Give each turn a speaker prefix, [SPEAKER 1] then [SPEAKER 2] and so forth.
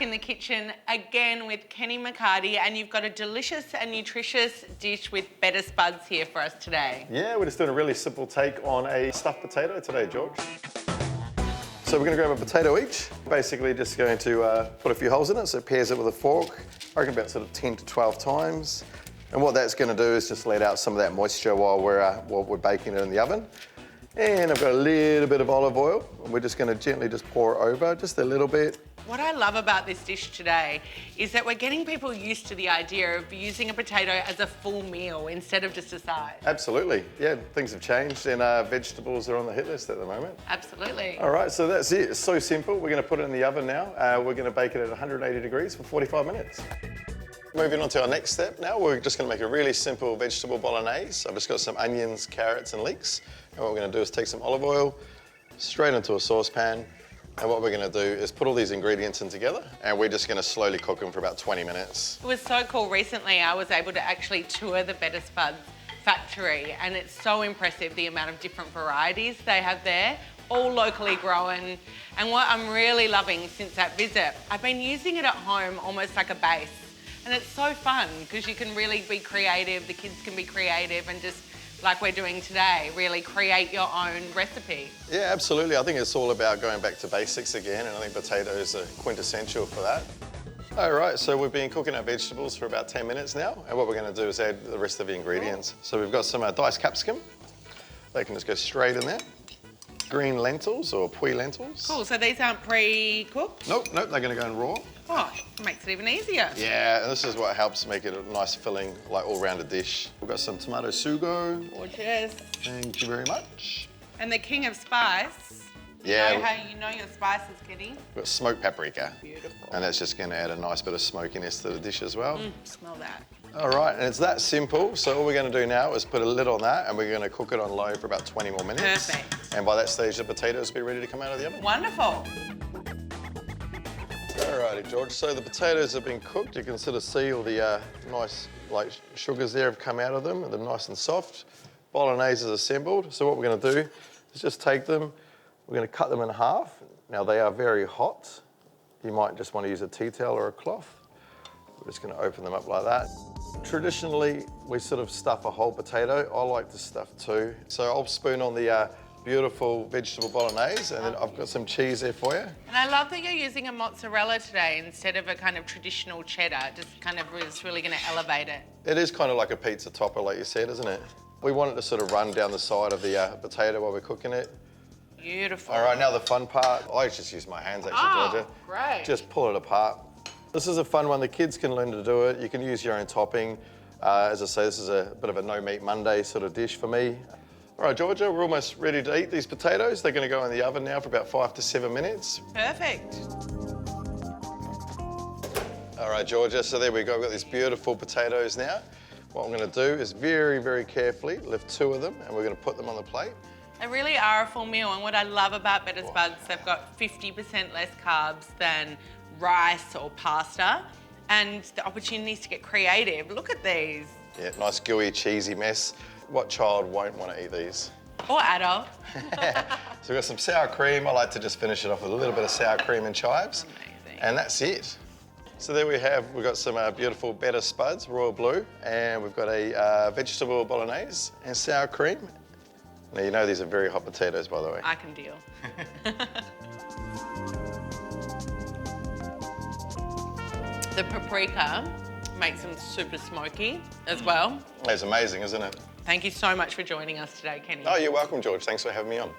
[SPEAKER 1] back in the kitchen again with Kenny McHardy, and you've got a delicious and nutritious dish with better spuds here for us today.
[SPEAKER 2] Yeah, we're just doing a really simple take on a stuffed potato today, George. So we're going to grab a potato each. Basically just going to put a few holes in it, so it pairs it with a fork. I reckon about sort of 10 to 12 times. And what that's going to do is just let out some of that moisture while we're baking it in the oven. And I've got a little bit of olive oil, and we're just going to gently just pour it over, just a little bit.
[SPEAKER 1] What I love about this dish today is that we're getting people used to the idea of using a potato as a full meal instead of just a side.
[SPEAKER 2] Absolutely, yeah, things have changed and vegetables are on the hit list at the moment.
[SPEAKER 1] Absolutely.
[SPEAKER 2] All right, so that's it. It's so simple. We're going to put it in the oven now. We're going to bake it at 180 degrees for 45 minutes. Moving on to our next step now, we're just going to make a really simple vegetable bolognese. I've just got some onions, carrots and leeks. And what we're going to do is take some olive oil straight into a saucepan. And what we're going to do is put all these ingredients in together, and we're just going to slowly cook them for about 20 minutes.
[SPEAKER 1] It was so cool. Recently, I was able to actually tour the Better Spuds factory, and it's so impressive the amount of different varieties they have there, all locally grown. And what I'm really loving since that visit, I've been using it at home almost like a base. And it's so fun because you can really be creative, the kids can be creative and just, like we're doing today, really create your own recipe.
[SPEAKER 2] Yeah, absolutely. I think it's all about going back to basics again, and I think potatoes are quintessential for that. All right, so we've been cooking our vegetables for about 10 minutes now, and what we're going to do is add the rest of the ingredients. So we've got some diced capsicum. They can just go straight in there. Green lentils or pui lentils.
[SPEAKER 1] Cool, so these aren't pre-cooked?
[SPEAKER 2] Nope, they're going to go in raw.
[SPEAKER 1] Oh, makes it even easier.
[SPEAKER 2] Yeah, and this is what helps make it a nice filling, like all-rounded dish. We've got some tomato sugo.
[SPEAKER 1] Gorgeous.
[SPEAKER 2] Thank you very much.
[SPEAKER 1] And the king of spice.
[SPEAKER 2] Yeah.
[SPEAKER 1] You know how you know your spices, Kitty?
[SPEAKER 2] We've got smoked paprika.
[SPEAKER 1] Beautiful.
[SPEAKER 2] And that's just going to add a nice bit of smokiness to the dish as well.
[SPEAKER 1] Smell that.
[SPEAKER 2] All right, and it's that simple. So all we're going to do now is put a lid on that, and we're going to cook it on low for about 20 more minutes.
[SPEAKER 1] Perfect.
[SPEAKER 2] And by that stage, the potatoes will be ready to come out of the oven.
[SPEAKER 1] Wonderful.
[SPEAKER 2] Alrighty, George, so the potatoes have been cooked. You can sort of see all the nice sugars there have come out of them. They're nice and soft. Bolognese is assembled. So what we're going to do is just take them, we're going to cut them in half. Now they are very hot. You might just want to use a tea towel or a cloth. We're just going to open them up like that. Traditionally, we sort of stuff a whole potato. I like to stuff two. So I'll spoon on the beautiful vegetable bolognese, and then I've got some cheese there for you.
[SPEAKER 1] And I love that you're using a mozzarella today instead of a kind of traditional cheddar. Just kind of is really going to elevate it.
[SPEAKER 2] It is kind of like a pizza topper, like you said, isn't it? We want it to sort of run down the side of the potato while we're cooking it.
[SPEAKER 1] Beautiful.
[SPEAKER 2] All right, now the fun part. I just use my hands actually, Georgia.
[SPEAKER 1] Great.
[SPEAKER 2] Just pull it apart. This is a fun one. The kids can learn to do it. You can use your own topping. As I say, this is a bit of a no meat Monday sort of dish for me. All right, Georgia, we're almost ready to eat these potatoes. They're going to go in the oven now for about 5 to 7 minutes.
[SPEAKER 1] Perfect.
[SPEAKER 2] All right, Georgia, so there we go. We've got these beautiful potatoes now. What I'm going to do is very, very carefully lift 2 of them, and we're going to put them on the plate.
[SPEAKER 1] They really are a full meal, and what I love about Better Spuds, they've got 50% less carbs than rice or pasta, and the opportunities to get creative. Look at these.
[SPEAKER 2] Yeah, nice gooey, cheesy mess. What child won't want to eat these?
[SPEAKER 1] Or adult.
[SPEAKER 2] So we've got some sour cream. I like to just finish it off with a little bit of sour cream and chives.
[SPEAKER 1] Amazing.
[SPEAKER 2] And that's it. So there we have, we've got some beautiful Better Spuds, royal blue, and we've got a vegetable bolognese and sour cream. Now, you know these are very hot potatoes, by the way.
[SPEAKER 1] I can deal. The paprika makes them super smoky as well.
[SPEAKER 2] It's amazing, isn't it?
[SPEAKER 1] Thank you so much for joining us today, Kenny.
[SPEAKER 2] Oh, you're welcome, George. Thanks for having me on.